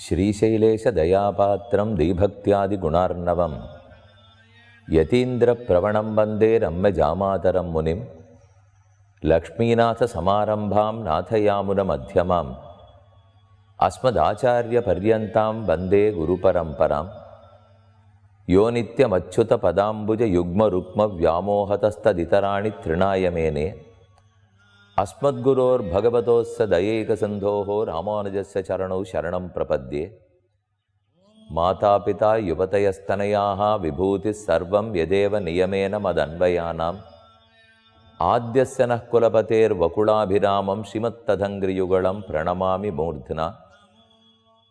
श्रीशैलेशदयापात्रं दीभक्त्यादिगुणार्णवं यतीन्द्रप्रवणं वन्दे रम्यजामातरं मुनिं लक्ष्मीनाथसमारम्भां नाथयामुनमध्यमाम् अस्मदाचार्यपर्यन्तां वन्दे गुरुपरम्परां यो नित्यमच्युतपदाम्बुजयुग्मरुक्मव्यामोहतस्तदितराणि तृणाय मेने अस्मद्गुरोर्भगवतोस्य दयैकसिन्धोः रामानुजस्य चरणौ शरणं प्रपद्ये। मातापिता युवतयस्तनयाः विभूतिः सर्वं यदेव नियमेन मदन्वयानाम् आद्यस्य नः कुलपतेर्वकुलाभिरामं श्रीमत्तदङ्घ्रियुगलं प्रणमामि मूर्ध्ना।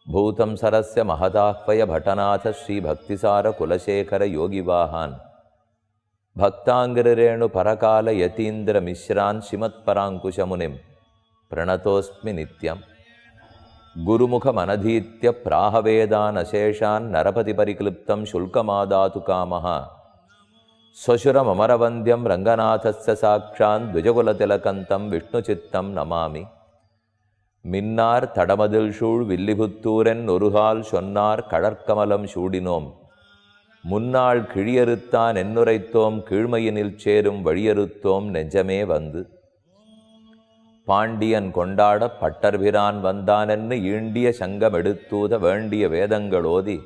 भूतं सरस्य महदाह्वय भटनाथ श्रीभक्तिसारकुलशेखरयोगिवाहान् भक्ताङ्गिरेणु परकाल यतीन्द्र मिश्रान् श्रीमत्पराङ्कुशमुनिं प्रणतोऽस्मि नित्यं। गुरुमुखमनधीत्य प्राहवेदानशेषान् नरपतिपरिक्लिप्तं शुल्कमादातु कामः स्वशुरममरवन्द्यं रङ्गनाथस्य साक्षान् द्विजकुलतिलकन्तं विष्णुचित्तं नमामि। मिन्नार् तडमदिल् शूळ் வில்லிபுத்தூரென் ஒருகால் சொன்னார் கடற்கமலம் சூடினோம் முன்னாள் கிழியறுத்தான் என்னுரைத்தோம் கீழ்மையினில் சேரும் வழியறுத்தோம் நெஞ்சமே வந்து பாண்டியன் கொண்டாட பட்டர்பிரான் வந்தானென்னு ஈண்டிய சங்கம் எடுத்தூத வேண்டிய வேதங்களோதி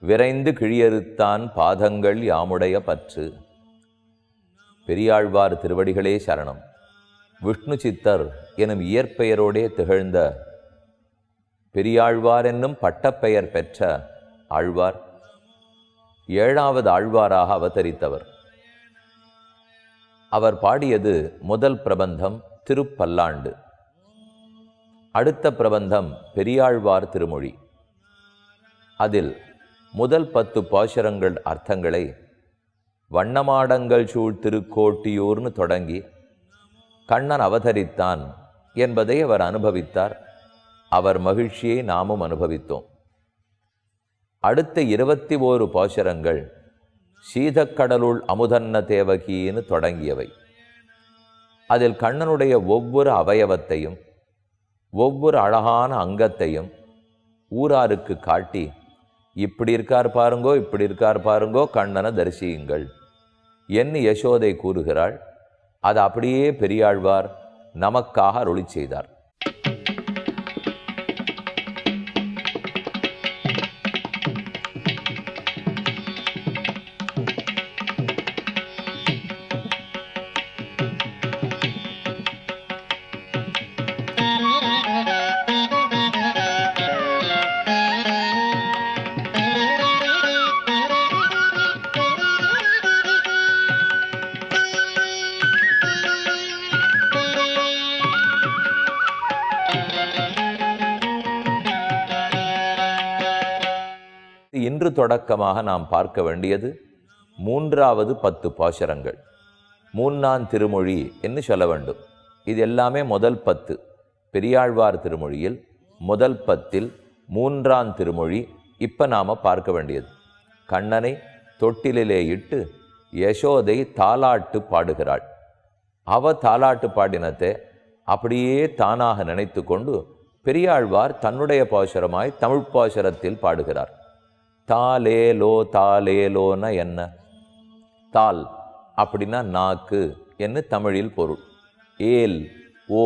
விரைந்து கிழியறுத்தான் பாதங்கள் யாமுடைய பற்று. பெரியாழ்வார் திருவடிகளே சரணம். விஷ்ணு சித்தர் எனும் இயற்பெயரோடே திகழ்ந்த பெரியாழ்வார் என்னும் பட்டப்பெயர் பெற்ற ஆழ்வார் 7வது ஆழ்வாராக அவதரித்தவர். அவர் பாடியது முதல் பிரபந்தம் திருப்பல்லாண்டு. அடுத்த பிரபந்தம் பெரியாழ்வார் திருமொழி. அதில் முதல் 10 பாசுரங்கள் அர்த்தங்களை வண்ணமாடங்கள் சூழ் திருக்கோட்டியூர்னு தொடங்கி கண்ணன் அவதரித்தான் என்பதை அவர் அனுபவித்தார். அவர் மகிழ்ச்சியை நாமும் அனுபவித்தோம். அடுத்த 21 பாசுரங்கள் சீதக்கடலுள் அமுதன்ன தேவகின்னு தொடங்கியவை. அதில் கண்ணனுடைய ஒவ்வொரு அவயவத்தையும் ஒவ்வொரு அழகான அங்கத்தையும் ஊராருக்கு காட்டி இப்படி இருக்கார் பாருங்கோ, இப்படி இருக்கார் பாருங்கோ, கண்ணனை தரிசியுங்கள் என்று யசோதை கூறுகிறாள். அது அப்படியே பெரியாழ்வார் நமக்காக அருளி செய்தார். இன்று தொடக்கமாக நாம் பார்க்க வேண்டியது 3வது 10 பாசுரங்கள். 3ஆம் திருமொழி என்று சொல்ல வேண்டும். இது எல்லாமே முதல் 10. பெரியாழ்வார் திருமொழியில் முதல் 10ல் 3ஆம் திருமொழி இப்போ நாம் பார்க்க வேண்டியது. கண்ணனை தொட்டிலே இட்டு யசோதை தாலாட்டு பாடுகிறாள். அவ தாலாட்டு பாடினத்தை அப்படியே தானாக நினைத்து கொண்டு பெரியாழ்வார் தன்னுடைய பாசுரமாய் தமிழ் பாசுரத்தில் பாடுகிறார். தாலேலோ தாலேலோன என்ன? தால் அப்படின்னா நாக்கு என்று தமிழில் பொருள். ஏல் ஓ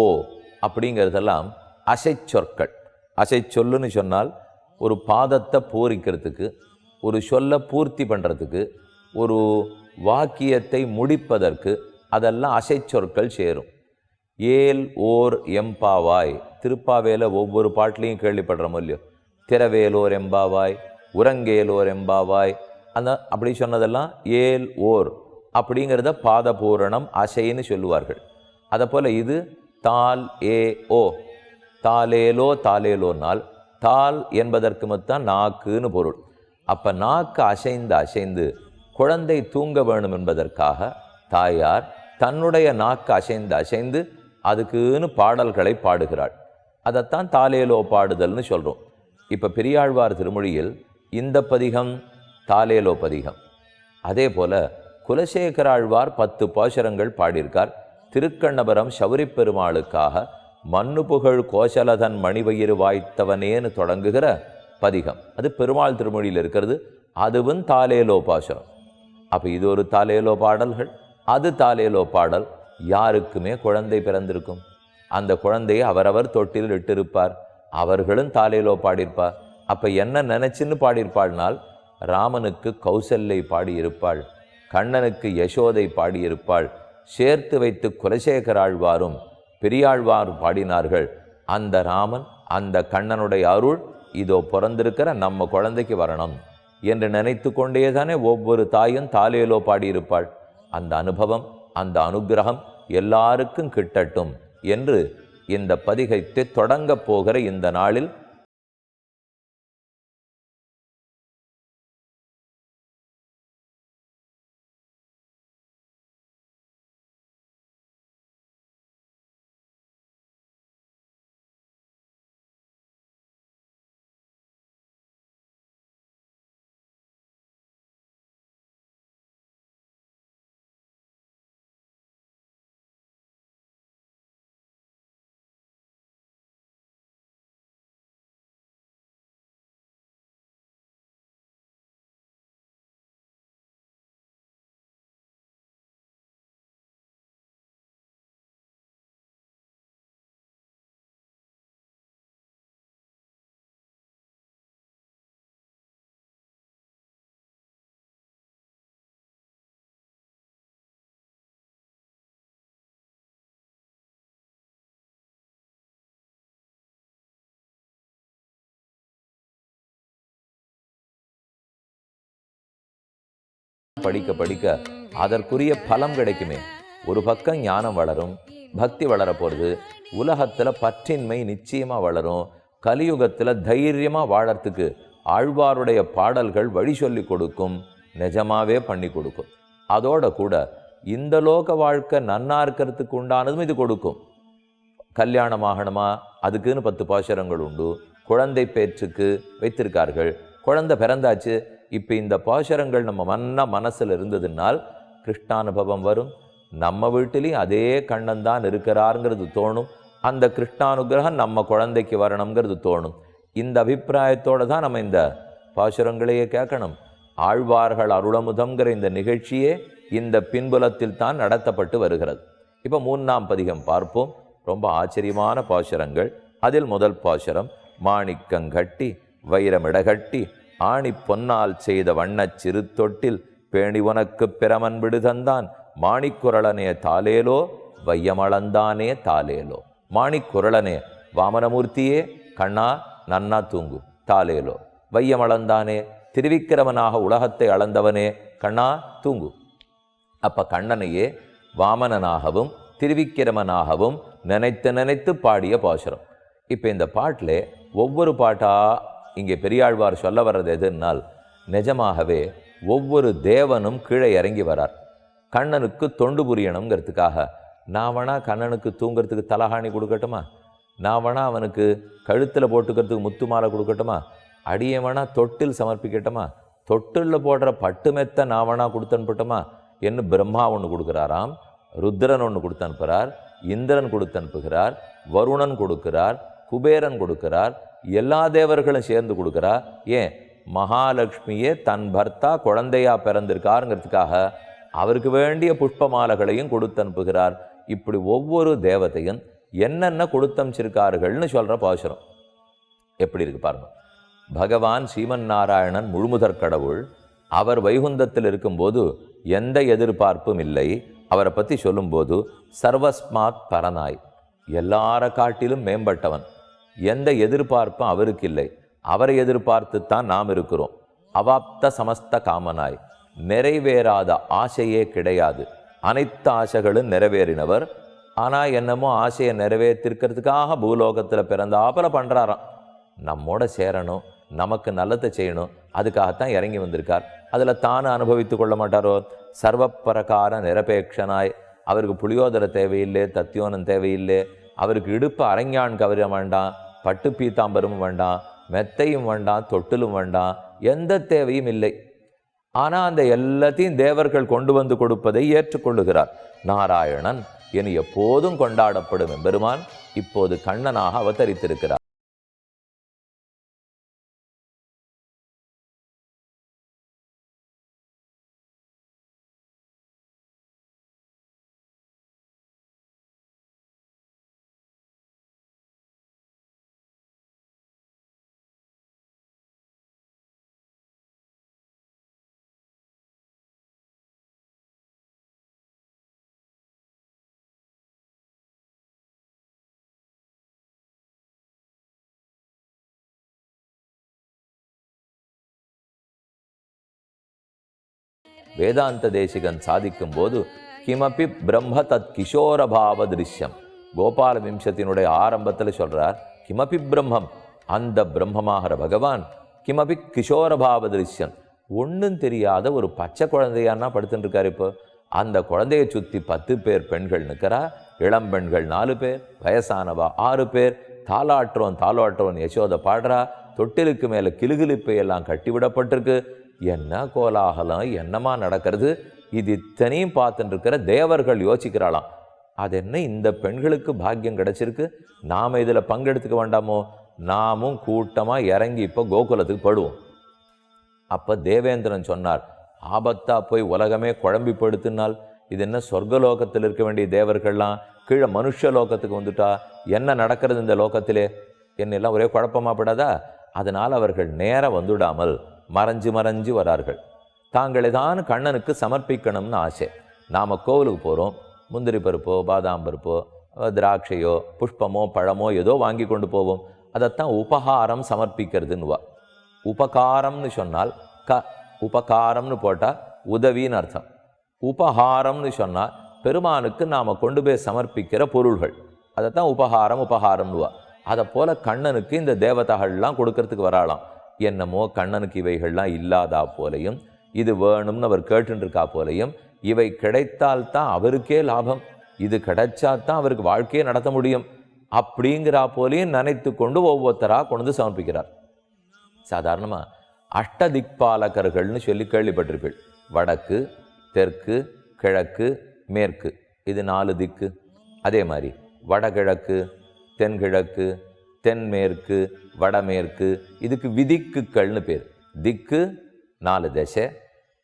அப்படிங்கிறதெல்லாம் அசைச்சொற்கள். அசைச்சொல்லுன்னு சொன்னால் ஒரு பாதத்தை பூரிக்கிறதுக்கு, ஒரு சொல்ல பூர்த்தி பண்ணுறதுக்கு, ஒரு வாக்கியத்தை முடிப்பதற்கு அதெல்லாம் அசைச்சொற்கள் சேரும். ஏல் ஓர் எம்பாவாய் திருப்பாவேல ஒவ்வொரு பாட்டிலையும் கேள்விப்படுறோம் இல்லையோ. திரவேலோர் எம்பாவாய், உரங்கேலோர் எம்பாவாய், அந்த அப்படி சொன்னதெல்லாம் ஏல் ஓர் அப்படிங்கிறத பாதபூரணம் அசைன்னு சொல்லுவார்கள். அதை போல் இது தால் ஏ ஓ. தாலேலோ தாலேலோனால் தால் என்பதற்கு மொத்தம் நாக்குன்னு பொருள். அப்போ நாக்கு அசைந்து அசைந்து குழந்தை தூங்க வேணும் என்பதற்காக தாயார் தன்னுடைய நாக்கு அசைந்து அசைந்து அதுக்குன்னு பாடல்களை பாடுகிறாள். அதைத்தான் தாலேலோ பாடுதல்னு சொல்கிறோம். இப்போ பெரியாழ்வார் திருமொழியில் இந்த பதிகம் தாலேலோ பதிகம். அதே போல் குலசேகராழ்வார் 10 பாசுரங்கள் பாடியிருக்கார். திருக்கண்ணபுரம் சௌரி பெருமாளுக்காக மண்ணு புகழ் கோசலதன் மணிவயிறு வாய்த்தவனேன்னு தொடங்குகிற பதிகம். அது பெருமாள் திருமொழியில் இருக்கிறது. அதுவும் தாலேலோ பாசுரம். அப்போ இது ஒரு தாலேலோ பாடல்கள், அது தாலேலோ பாடல். யாருக்குமே குழந்தை பிறந்திருக்கும், அந்த குழந்தையை அவரவர் தொட்டில் இட்டிருப்பார், அவர்களும் தாலேலோ பாடியிருப்பார். அப்போ என்ன நினைச்சுன்னு பாடியிருப்பாள்னால், ராமனுக்கு கௌசல்யை பாடியிருப்பாள், கண்ணனுக்கு யசோதை பாடியிருப்பாள், சேர்த்து வைத்து குலசேகராழ்வாரும் பெரியாழ்வார் பாடினார்கள். அந்த ராமன் அந்த கண்ணனுடைய அருள் இதோ பிறந்திருக்கிற நம்ம குழந்தைக்கு வரணும் என்று நினைத்து கொண்டே தானே ஒவ்வொரு தாயும் தாலேலோ பாடியிருப்பாள். அந்த அனுபவம், அந்த அனுகிரகம் எல்லாருக்கும் கிட்டட்டும் என்று இந்த பதிகத்தை தொடங்கப் போகிற இந்த நாளில் படிக்க படிக்க அதற்குரிய பலம் கிடைக்குமே. ஒரு பக்கம் ஞானம் வளரும், பக்தி வளர போகிறது, உலகத்தில் பற்றின்மை நிச்சயமாக வளரும், கலியுகத்தில் தைரியமாக வாழறதுக்கு ஆழ்வாருடைய பாடல்கள் வழி சொல்லி கொடுக்கும், நிஜமாவே பண்ணி கொடுக்கும். அதோட கூட இந்த லோக வாழ்க்கை நன்னா இருக்கிறதுக்கு உண்டானதும் இது கொடுக்கும். கல்யாணம் ஆகணுமா, அதுக்குன்னு 10 பாசுரங்கள் உண்டு. குழந்தை பேச்சுக்கு வைத்திருக்கார்கள், குழந்தை பிறந்தாச்சு. இப்போ இந்த பாசுரங்கள் நம்ம மனசில் இருந்ததுனால் கிருஷ்ணானுபவம் வரும். நம்ம வீட்டிலையும் அதே கண்ணன் தான் இருக்கிறாருங்கிறது தோணும். அந்த கிருஷ்ணானுகிரகம் நம்ம குழந்தைக்கு வரணுங்கிறது தோணும். இந்த அபிப்பிராயத்தோடு தான் நம்ம இந்த பாசுரங்களையே கேட்கணும். ஆழ்வார்கள் அருளமுதம்ங்கிற இந்த நிகழ்ச்சியே இந்த பின்புலத்தில் தான் நடத்தப்பட்டு வருகிறது. இப்போ 3ஆம் பதிகம் பார்ப்போம். ரொம்ப ஆச்சரியமான பாசுரங்கள். அதில் முதல் பாசுரம், மாணிக்கங்கட்டி வைரமிடகட்டி ஆணி பொன்னால் செய்த வண்ணச் சிறு தொட்டில் பேணி உனக்கு பிரமன் விடுதந்தான் மாணிக்குரளனே தாலேலோ வையமளந்தானே தாலேலோ. மாணிக்குரளனே, வாமனமூர்த்தியே கண்ணா நன்னா தூங்கு தாலேலோ. வையமளந்தானே, திருவிக்கிரமனாக உலகத்தை அளந்தவனே கண்ணா தூங்கு. அப்போ கண்ணனையே வாமனனாகவும் திருவிக்கிரமனாகவும் நினைத்து நினைத்து பாடிய பாசுரம். இப்போ இந்த பாட்டில் ஒவ்வொரு பாட்டாக இங்கே பெரியாழ்வார் சொல்ல வர்றது எதுனால், நிஜமாகவே ஒவ்வொரு தேவனும் கீழே இறங்கி வரார் கண்ணனுக்கு தொண்டு புரியணுங்கிறதுக்காக. நான் வேணா கண்ணனுக்கு தூங்கிறதுக்கு தலகாணி கொடுக்கட்டுமா, நான் வேணா அவனுக்கு கழுத்தில் போட்டுக்கிறதுக்கு முத்து மாலை கொடுக்கட்டுமா, அடியை வேணா தொட்டில் சமர்ப்பிக்கட்டுமா, தொட்டிலில் போடுற பட்டு மெத்த நான் வேணா கொடுத்து அனுப்பட்டுமா என்று பிரம்மா ஒன்று கொடுக்குறாராம், ருத்ரன் ஒன்று கொடுத்து அனுப்புகிறார், இந்திரன் கொடுத்து அனுப்புகிறார், வருணன் கொடுக்கிறார், குபேரன் கொடுக்கிறார், எல்லா தேவர்களும் சேர்ந்து கொடுக்குறா. ஏன், மகாலட்சுமியே தன் பர்த்தா குழந்தையா பிறந்திருக்காருங்கிறதுக்காக அவருக்கு வேண்டிய புஷ்ப மாலைகளையும் கொடுத்து அனுப்புகிறார். இப்படி ஒவ்வொரு தேவதையும் என்னென்ன கொடுத்தமிச்சிருக்கார்கள்னு சொல்கிற பாசுரம் எப்படி இருக்கு பாருங்க. பகவான் ஸ்ரீமன் நாராயணன் முழுமுதற் கடவுள். அவர் வைகுந்தத்தில் இருக்கும்போது எந்த எதிர்பார்ப்பும் இல்லை. அவரை பற்றி சொல்லும்போது சர்வஸ்மாத் பரனாய், எல்லார காட்டிலும் மேம்பட்டவன், எந்த எதிர்பார்ப்பும் அவருக்கு இல்லை. அவரை எதிர்பார்த்துத்தான் நாம் இருக்கிறோம். அவாப்த சமஸ்த காமனாய், நிறைவேறாத ஆசையே கிடையாது. அனைத்து ஆசைகளும் நிறைவேறினவர். ஆனால் என்னமோ ஆசையை நிறைவேற்றிருக்கிறதுக்காக பூலோகத்தில் பிறந்தாப்புல பண்ணுறாராம். நம்மோட சேரணும், நமக்கு நல்லதை செய்யணும், அதுக்காகத்தான் இறங்கி வந்திருக்கார். அதில் தானே அனுபவித்து கொள்ள மாட்டாரோ? சர்வப்பிரகார நிரபேட்சனாய், அவருக்கு புளியோதரை தேவையில்லை, தத்தியோனம் தேவையில்லை, அவருக்கு இடுப்பு அரஞ்ஞான் கவர வேண்டாம், பட்டு பீத்தாம்பரமும் வேண்டாம், மெத்தையும் வேண்டாம், தொட்டிலும் வேண்டாம், எந்த தேவையும் இல்லை. ஆனால் அந்த எல்லாத்தையும் தேவர்கள் கொண்டு வந்து கொடுப்பதை ஏற்றுக்கொள்ளுகிறார். நாராயணன் என எப்போதும் கொண்டாடப்படும் எம்பெருமான் இப்போது கண்ணனாக அவதரித்திருக்கிறார். வேதாந்த தேசிகன் சாதிக்கும் போது கிமபி பிரம்ம தத் கிஷோரபாவ திருஷ்யம். கோபால விம்சத்தினுடைய ஆரம்பத்தில் சொல்றார், கிமபி பிரம்மம், அந்த பிரம்மமாகிற பகவான், கிமபி கிஷோரபாவ திருஷ்யம், ஒன்றும் தெரியாத ஒரு பச்சை குழந்தையானா படுத்துட்டு இருக்காரு. இப்போ அந்த குழந்தையை சுற்றி 10 பேர் பெண்கள் நிற்கிறா. இளம் பெண்கள் 4 பேர், வயசானவா 6 பேர். தாலாட்டுறோன் யசோதை பாடுறா. தொட்டிலுக்கு மேலே கிலுகிலிப்பை எல்லாம் கட்டிவிடப்பட்டிருக்கு. என்ன கோலாகலம், என்னமா நடக்கிறது? இது இத்தனையும் பார்த்துட்டு இருக்கிற தேவர்கள் யோசிக்கிறாளாம், அது என்ன இந்த பெண்களுக்கு பாக்கியம் கிடைச்சிருக்கு, நாம் இதில் பங்கெடுத்துக்க வேண்டாமோ, நாமும் கூட்டமாக இறங்கி இப்போ கோகுலத்துக்கு படுவோம். அப்போ தேவேந்திரன் சொன்னார், ஆபத்தா போய் உலகமே குழம்பி படுத்தினால், இது என்ன சொர்க்கலோகத்தில் இருக்க வேண்டிய தேவர்கள்லாம் கீழே மனுஷ லோகத்துக்கு வந்துட்டா என்ன நடக்கிறது இந்த லோகத்திலே, என்னெல்லாம் ஒரே குழப்பமாப்படாதா? அதனால் அவர்கள் நேரம் வந்துடாமல் மறைஞ்சு வரார்கள். தாங்களே தான் கண்ணனுக்கு சமர்ப்பிக்கணும்னு ஆசை. நாம் கோவிலுக்கு போகிறோம், முந்திரி பருப்போ பாதாம் பருப்போ திராட்சையோ புஷ்பமோ பழமோ ஏதோ வாங்கி கொண்டு போவோம். அதைத்தான் உபகாரம் சமர்ப்பிக்கிறதுன்னுவா. உபகாரம்னு சொன்னால் உபகாரம்னு போட்டால் உதவின்னு அர்த்தம். உபகாரம்னு சொன்னால் பெருமானுக்கு நாம் கொண்டு போய் சமர்ப்பிக்கிற பொருள்கள், அதைத்தான் உபகாரம்னுவா. அதை போல் கண்ணனுக்கு இந்த தேவதைகள்லாம் கொடுக்கறதுக்கு வராளாம். என்னமோ கண்ணனுக்கு இவைகள்லாம் இல்லாதா போலையும், இது வேணும்னு அவர் கேட்டுருக்கா போலையும், இவை கிடைத்தால்தான் அவருக்கே லாபம், இது கிடைச்சாதான் அவருக்கு வாழ்க்கையே நடத்த முடியும் அப்படிங்கிறா போலையும் நினைத்து கொண்டு ஒவ்வொருத்தராக கொண்டு சமர்ப்பிக்கிறார். சாதாரணமாக அஷ்டதிக்பாலகர்கள்னு சொல்லி கேள்விப்பட்டிருப்பீள். வடக்கு, தெற்கு, கிழக்கு, மேற்கு, இது 4 திக்கு. அதே மாதிரி வடகிழக்கு, தென்கிழக்கு, தென்மேற்கு, வடமேற்கு, இதுக்கு விதிக்குகள்னு பேர். திக்கு 4 திசை,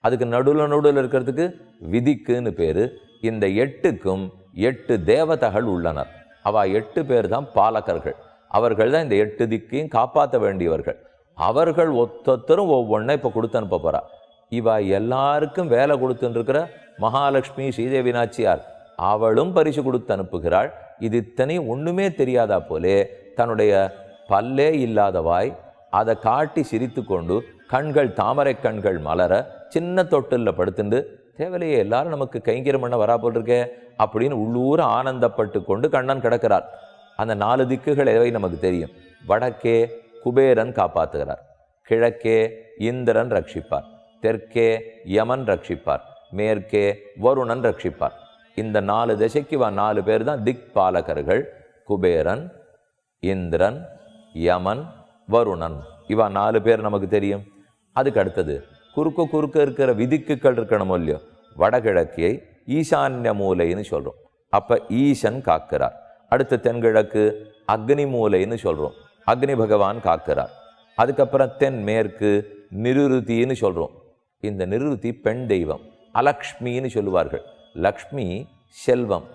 அதுக்கு நடுவில் இருக்கிறதுக்கு விதிக்குன்னு பேர். இந்த 8க்கும் 8 தேவதைகள் உள்ளனர். அவ 8 பேர் தான் பாலகர்கள். அவர்கள் தான் இந்த 8 திக்கையும் காப்பாற்ற வேண்டியவர்கள். அவர்கள் ஒத்தொத்தரும் ஒவ்வொன்றை இப்போ கொடுத்து அனுப்ப போகிறா. இவ எல்லாருக்கும் வேலை கொடுத்துருக்கிற மகாலட்சுமி ஸ்ரீதேவி நாச்சியார், அவளும் பரிசு கொடுத்து அனுப்புகிறாள். இது இத்தனை ஒன்றுமே தெரியாதா போலே தன்னுடைய பல்லே இல்லாதவாய் அதை காட்டி சிரித்து கொண்டு கண்கள் தாமரை கண்கள் மலர சின்ன தொட்டிலில் படுத்துண்டு, தேவலையே எல்லாரும் நமக்கு கைங்கரம் பண்ண வரா போல் இருக்கே அப்படின்னு உள்ளூர ஆனந்தப்பட்டு கொண்டு கண்ணன் கிடக்கிறார். அந்த 4 திக்குகள் எவை நமக்கு தெரியும். வடக்கே குபேரன் காப்பாற்றுகிறார், கிழக்கே இந்திரன் ரட்சிப்பார், தெற்கே யமன் ரட்சிப்பார், மேற்கே வருணன் ரட்சிப்பார். இந்த 4 திசைக்கு 4 பேர் தான் திக் பாலகர்கள். குபேரன், இந்திரன், யமன், வருணன், இவா 4 பேர் நமக்கு தெரியும். அதுக்கு அடுத்தது குறுக்க இருக்கிற விதிக்குகள் இருக்கணும் இல்லையோ. வடகிழக்கியை ஈசான்ய மூலைன்னு சொல்கிறோம், அப்போ ஈசன் காக்கிறார். அடுத்த தென்கிழக்கு அக்னி மூலைன்னு சொல்கிறோம், அக்னி பகவான் காக்கிறார். அதுக்கப்புறம் தென்மேற்கு நிருருத்தின்னு சொல்கிறோம். இந்த நிருருத்தி பெண் தெய்வம், அலக்ஷ்மின்னு சொல்லுவார்கள். லக்ஷ்மி செல்வம்,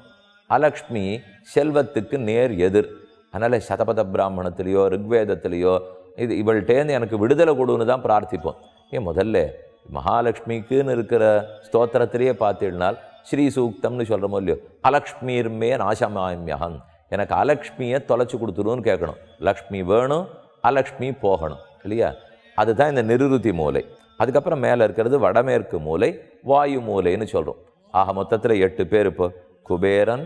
அலக்ஷ்மி செல்வத்துக்கு நேர் எதிர். அதனால் சதபத பிராமணத்திலேயோ ரிக்வேதத்திலேயோ இவள்கிட்டேருந்து எனக்கு விடுதலை கொடுன்னு தான் பிரார்த்திப்போம். முதல்ல மகாலட்சுமிக்குன்னு இருக்கிற ஸ்தோத்திரத்திலேயே பார்த்தீங்கன்னால் ஸ்ரீ சூக்தம்னு சொல்கிறோமோ இல்லையோ, அலக்ஷ்மிர்மே நாசமாமியகம், எனக்கு அலக்ஷ்மியை தொலைச்சி கொடுத்துருன்னு கேட்கணும். லக்ஷ்மி வேணும், அலக்ஷ்மி போகணும் இல்லையா. அதுதான் இந்த நிருருதி மூலை. அதுக்கப்புறம் மேலே இருக்கிறது வடமேற்கு மூலை, வாயு மூலைன்னு சொல்கிறோம். ஆக மொத்தத்தில் 8 பேர். இப்போ குபேரன்,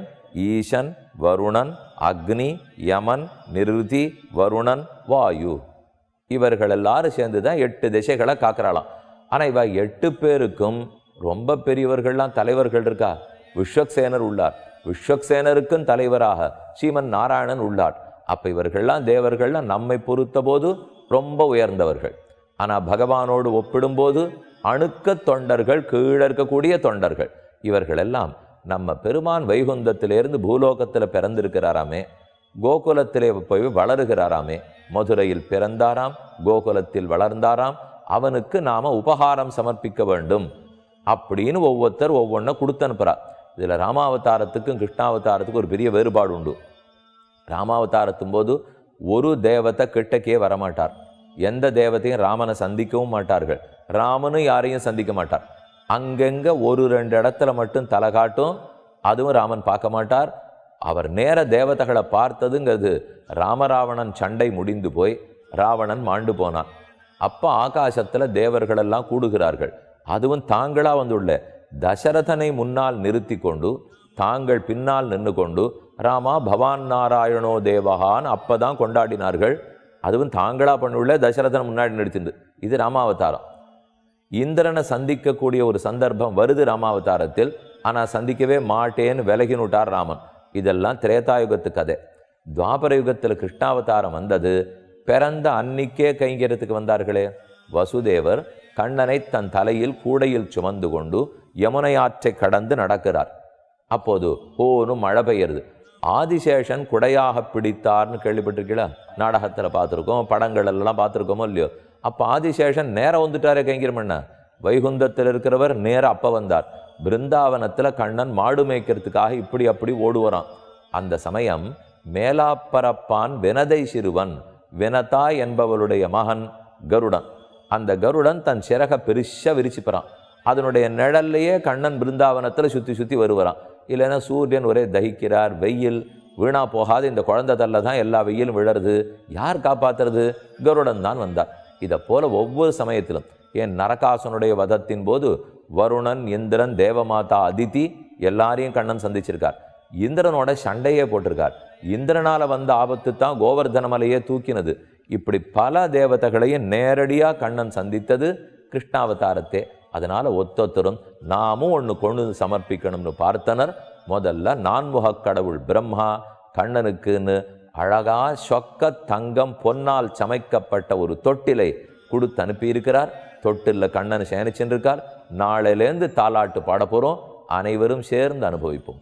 ஈசன், வருணன், அக்னி, யமன், நிருதி, வருணன், வாயு, இவர்கள் எல்லாரும் சேர்ந்து தான் 8 திசைகளை காக்கிறாளாம். ஆனால் இவ 8 பேருக்கும் ரொம்ப பெரியவர்கள்லாம் தலைவர்கள் இருக்கா. விஸ்வக்சேனர் உள்ளார், விஸ்வக்சேனருக்கும் தலைவராக ஸ்ரீமன் நாராயணன் உள்ளார். அப்போ இவர்கள்லாம் தேவர்கள்லாம் நம்மை பொறுத்த போது ரொம்ப உயர்ந்தவர்கள். ஆனால் பகவானோடு ஒப்பிடும்போது அணுக்க தொண்டர்கள், கீழே இருக்கக்கூடிய தொண்டர்கள். இவர்களெல்லாம் நம்ம பெருமான் வைகுந்தத்திலேருந்து பூலோகத்தில் பிறந்திருக்கிறாராமே, கோகுலத்திலே போய் வளருகிறாராமே, மதுரையில் பிறந்தாராம், கோகுலத்தில் வளர்ந்தாராம், அவனுக்கு நாம் உபகாரம் சமர்ப்பிக்க வேண்டும் அப்படின்னு ஒவ்வொருத்தர் ஒவ்வொன்றை கொடுத்து அனுப்புகிறார். இதில் ராமாவதாரத்துக்கும் கிருஷ்ணாவதாரத்துக்கும் ஒரு பெரிய வேறுபாடு உண்டு. ராமாவதாரத்தும் போது ஒரு தேவத்தை கிட்டக்கே வரமாட்டார், எந்த தேவத்தையும் ராமனை சந்திக்கவும் மாட்டார்கள், ராமனும் யாரையும் சந்திக்க மாட்டார். அங்கங்கே 1-2 இடத்துல மட்டும் தலை காட்டும், அதுவும் ராமன் பார்க்க மாட்டார். அவர் நேர தேவதைகளை பார்த்ததுங்கிறது ராமராவணன் சண்டை முடிந்து போய் ராவணன் மாண்டு போனான். அப்போ ஆகாசத்தில் தேவர்களெல்லாம் கூடுகிறார்கள். அதுவும் தாங்களா வந்துள்ள தசரதனை முன்னால் நிறுத்தி கொண்டு தாங்கள் பின்னால் நின்று கொண்டு ராமா பவான் நாராயணோ தேவகான்னு அப்பதான் கொண்டாடினார்கள். அதுவும் தாங்களா பண்ணுள்ள தசரதனை முன்னாடி நிறுத்திண்டு. இது ராமாவதாரம். இந்திரனை சந்திக்கக்கூடிய ஒரு சந்தர்ப்பம் வருது ராமாவதாரத்தில். ஆனால் சந்திக்கவே மாட்டேன்னு விலகினுட்டார் ராமன். இதெல்லாம் திரேதாயுகத்து கதை. துவாபர யுகத்தில் கிருஷ்ணாவதாரம் வந்தது பிறந்த அன்னிக்கே கைங்கரியத்துக்கு வந்தார்களே. வசுதேவர் கண்ணனை தன் தலையில் கூடையில் சுமந்து கொண்டு யமுனை ஆற்றை கடந்து நடக்கிறார். அப்போது ஓன்னு மழை பெய்யறது. ஆதிசேஷன் குடையாக பிடித்தார்னு கேள்விப்பட்டிருக்கீங்களா? நாடகத்தில் பார்த்துருக்கோம், படங்கள் எல்லாம் பார்த்துருக்கோமோ இல்லையோ. அப்போ ஆதிசேஷன் நேரம் வந்துட்டாரே கைங்கரியம் பண்ண. வைகுந்தத்தில் இருக்கிறவர் நேரம் அப்போ வந்தார். பிருந்தாவனத்தில் கண்ணன் மாடு மேய்க்கிறதுக்காக இப்படி அப்படி ஓடுவரான். அந்த சமயம் மேலாப்பரப்பான் வினதை சிறுவன் வினதா என்பவளுடைய மகன் கருடன். அந்த கருடன் தன் சிறக பெருசாக விரிச்சுப்பறான். அதனுடைய நிழல்லையே கண்ணன் பிருந்தாவனத்தில் சுற்றி சுற்றி வருவரான். இல்லைன்னா சூரியன் ஒரே தகிக்கிறார், வெயில் வீணா போகாது, இந்த குழந்தை தள்ள தான் எல்லா வெயிலும் விழருது, யார் காப்பாற்றுறது? கருடன் தான் வந்தார். இதை போல ஒவ்வொரு சமயத்திலும் என் நரகாசனுடைய வதத்தின் போது வருணன், இந்திரன், தேவமாதா, அதிதி எல்லாரையும் கண்ணன் சந்திச்சிருக்கார். இந்திரனோட சண்டையே போட்டிருக்கார். இந்திரனால் வந்த ஆபத்து தான் கோவர்தன மலையே தூக்கினது. இப்படி பல தேவதைகளையும் நேரடியாக கண்ணன் சந்தித்தது கிருஷ்ணாவதாரத்தே. அதனால் ஒத்தொத்தரும் நாமும் ஒன்று கொண்டு சமர்ப்பிக்கணும்னு பார்த்தனர். முதல்ல நான்முகக் கடவுள் பிரம்மா கண்ணனுக்குன்னு அழகா சொக்க தங்கம் பொன்னால் சமைக்கப்பட்ட ஒரு தொட்டிலை கொடுத்து அனுப்பியிருக்கிறார். தொட்டிலில் கண்ணன் சேனிச்சுருக்கார். நாளையிலேருந்து தாலாட்டு பாட போகிறோம். அனைவரும் சேர்ந்து அனுபவிப்போம்.